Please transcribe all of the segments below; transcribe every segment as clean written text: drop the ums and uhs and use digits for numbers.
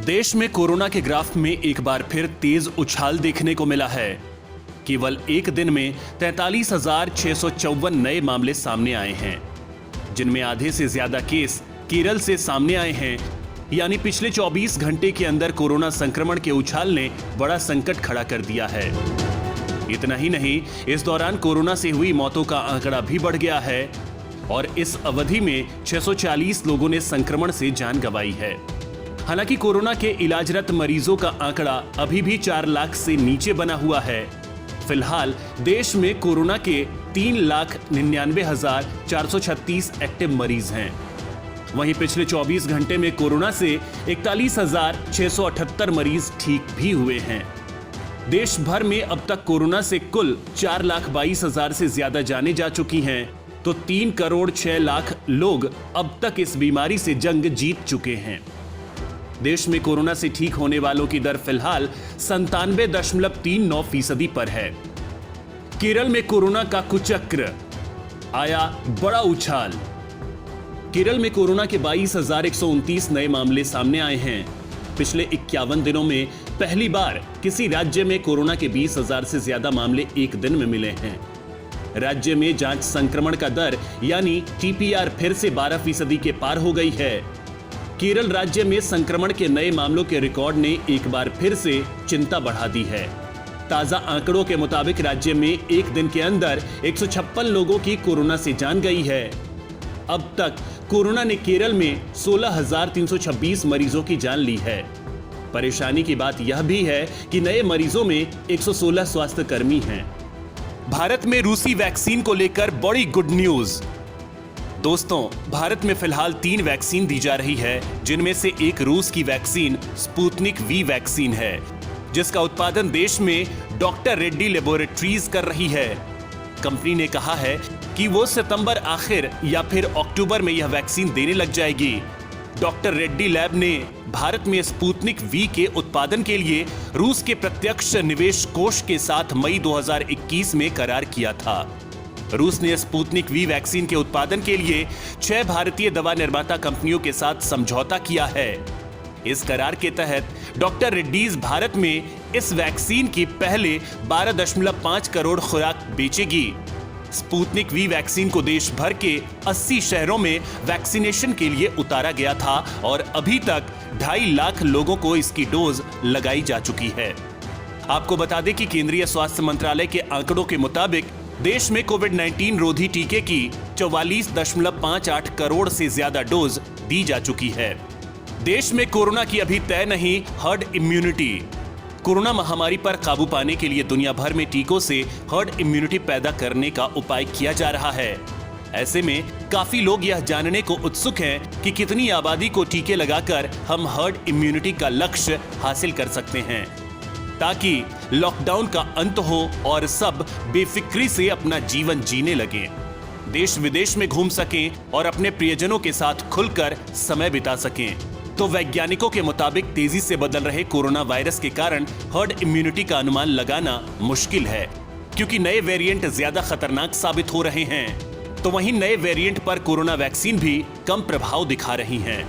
देश में कोरोना के ग्राफ में एक बार फिर तेज उछाल देखने को मिला है। केवल एक दिन में 43,654 नए मामले सामने आए हैं, जिनमें आधे से ज्यादा केस केरल से सामने आए हैं। यानी पिछले 24 घंटे के अंदर कोरोना संक्रमण के उछाल ने बड़ा संकट खड़ा कर दिया है। इतना ही नहीं, इस दौरान कोरोना से हुई मौतों का आंकड़ा भी बढ़ गया है और इस अवधि में 640 लोगों ने संक्रमण से जान गंवाई है। हालांकि कोरोना के इलाजरत मरीजों का आंकड़ा अभी भी 4 लाख से नीचे बना हुआ है। फिलहाल देश में कोरोना के 3,99,436 एक्टिव मरीज हैं। वहीं पिछले 24 घंटे में कोरोना से 41,678 मरीज ठीक भी हुए हैं। देश भर में अब तक कोरोना से कुल 4,22,000 से ज्यादा जानें जा चुकी हैं, तो 3,06,00,000 लोग अब तक इस बीमारी से जंग जीत चुके हैं। देश में कोरोना से ठीक होने वालों की दर फिलहाल 97.39% पर है। केरल में कोरोना का कुचक्र, आया बड़ा उछाल। केरल में कोरोना के 22,129 नए मामले सामने आए हैं। पिछले 51 दिनों में पहली बार किसी राज्य में कोरोना के 20,000 से ज्यादा मामले एक दिन में मिले हैं। राज्य में जांच संक्रमण का दर यानी टीपीआर फिर से 12% के पार हो गई है। केरल राज्य में संक्रमण के नए मामलों के रिकॉर्ड ने एक बार फिर से चिंता बढ़ा दी है। ताजा आंकड़ों के मुताबिक राज्य में एक दिन के अंदर 156 लोगों की कोरोना से जान गई है। अब तक कोरोना ने केरल में 16,326 मरीजों की जान ली है। परेशानी की बात यह भी है कि नए मरीजों में 116 स्वास्थ्य कर्मी हैं। भारत में रूसी वैक्सीन को लेकर बड़ी गुड न्यूज। दोस्तों, भारत में फिलहाल 3 वैक्सीन दी जा रही है, जिनमें से एक रूस की वैक्सीन स्पुतनिक वी वैक्सीन है, जिसका उत्पादन देश में डॉक्टर रेड्डी लेबोरेटरीज कर रही है। कंपनी ने कहा है कि वो सितंबर आखिर या फिर अक्टूबर में यह वैक्सीन देने लग जाएगी। डॉक्टर रेड्डी लैब ने भारत में स्पुतनिक वी के उत्पादन के लिए रूस के प्रत्यक्ष निवेश कोष के साथ मई 2021 में करार किया था। रूस ने स्पुतनिक वी वैक्सीन के उत्पादन के लिए 6 भारतीय दवा निर्माता कंपनियों के साथ समझौता किया है। इस करार के तहत डॉक्टर रेड्डीज भारत में इस वैक्सीन की पहले 12.5 करोड़ खुराक बेचेगी। स्पुतनिक वी वैक्सीन को देश भर के 80 शहरों में वैक्सीनेशन के लिए उतारा गया था और अभी तक 2.5 लाख लोगों को इसकी डोज लगाई जा चुकी है। आपको बता दें कि केंद्रीय स्वास्थ्य मंत्रालय के आंकड़ों के मुताबिक देश में कोविड-19 रोधी टीके की 44.58 करोड़ से ज्यादा डोज दी जा चुकी है। देश में कोरोना की अभी तय नहीं हर्ड इम्यूनिटी। कोरोना महामारी पर काबू पाने के लिए दुनिया भर में टीकों से हर्ड इम्यूनिटी पैदा करने का उपाय किया जा रहा है। ऐसे में काफी लोग यह जानने को उत्सुक हैं कि कितनी आबादी को टीके लगाकर हम हर्ड इम्यूनिटी का लक्ष्य हासिल कर सकते हैं, ताकि लॉकडाउन का अंत हो और सब बेफिक्री से अपना जीवन जीने लगे, देश विदेश में घूम सकें और अपने प्रियजनों के साथ खुलकर समय बिता सकें। तो वैज्ञानिकों के मुताबिक तेजी से बदल रहे कोरोना वायरस के कारण हर्ड इम्यूनिटी का अनुमान लगाना मुश्किल है, क्योंकि नए वेरिएंट ज्यादा खतरनाक साबित हो रहे हैं। तो वहीं नए वेरिएंट पर कोरोना वैक्सीन भी कम प्रभाव दिखा रही हैं।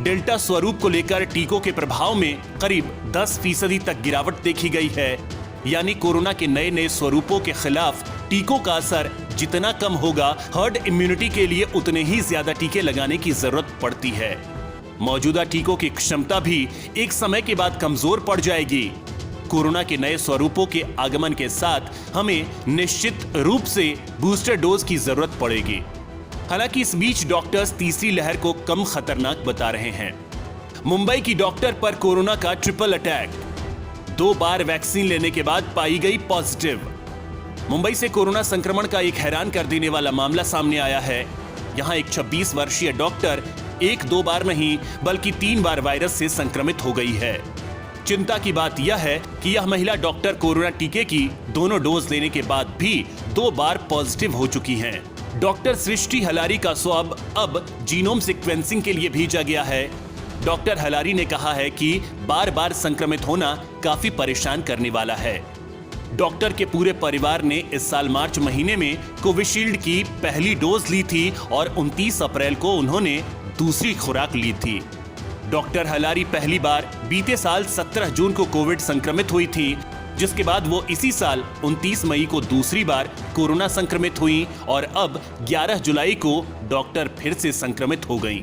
डेल्टा स्वरूप को लेकर टीकों के प्रभाव में करीब 10% तक गिरावट देखी गई है। यानी कोरोना के नए नए स्वरूपों के खिलाफ टीकों का असर जितना कम होगा, हर्ड इम्यूनिटी के लिए उतने ही ज्यादा टीके लगाने की जरूरत पड़ती है। मौजूदा टीकों की क्षमता भी एक समय के बाद कमजोर पड़ जाएगी। कोरोना के नए स्वरूपों के आगमन के साथ हमें निश्चित रूप से बूस्टर डोज की जरूरत पड़ेगी। हालांकि इस बीच डॉक्टर्स तीसरी लहर को कम खतरनाक बता रहे हैं। मुंबई की डॉक्टर पर कोरोना का ट्रिपल अटैक, 2 बार वैक्सीन लेने के बाद पाई गई पॉजिटिव। मुंबई से कोरोना संक्रमण का एक हैरान कर देने वाला मामला सामने आया है। यहां एक 26 वर्षीय डॉक्टर 1-2 बार नहीं बल्कि 3 बार वायरस से संक्रमित हो गई है। चिंता की बात यह है कि यह महिला डॉक्टर कोरोना टीके की दोनों डोज लेने के बाद भी 2 बार पॉजिटिव हो चुकी हैं। डॉक्टर सृष्टि हलारी का स्वाब अब जीनोम सीक्वेंसिंग के लिए भेजा गया है। डॉक्टर हलारी ने कहा है कि बार बार संक्रमित होना काफी परेशान करने वाला है। डॉक्टर के पूरे परिवार ने इस साल मार्च महीने में कोविशील्ड की पहली डोज ली थी और 29 अप्रैल को उन्होंने दूसरी खुराक ली थी। डॉक्टर हलारी पहली बार बीते साल 17 जून को कोविड संक्रमित हुई थी, जिसके बाद वो इसी साल 29 मई को दूसरी बार कोरोना संक्रमित हुई और अब 11 जुलाई को डॉक्टर फिर से संक्रमित हो गईं।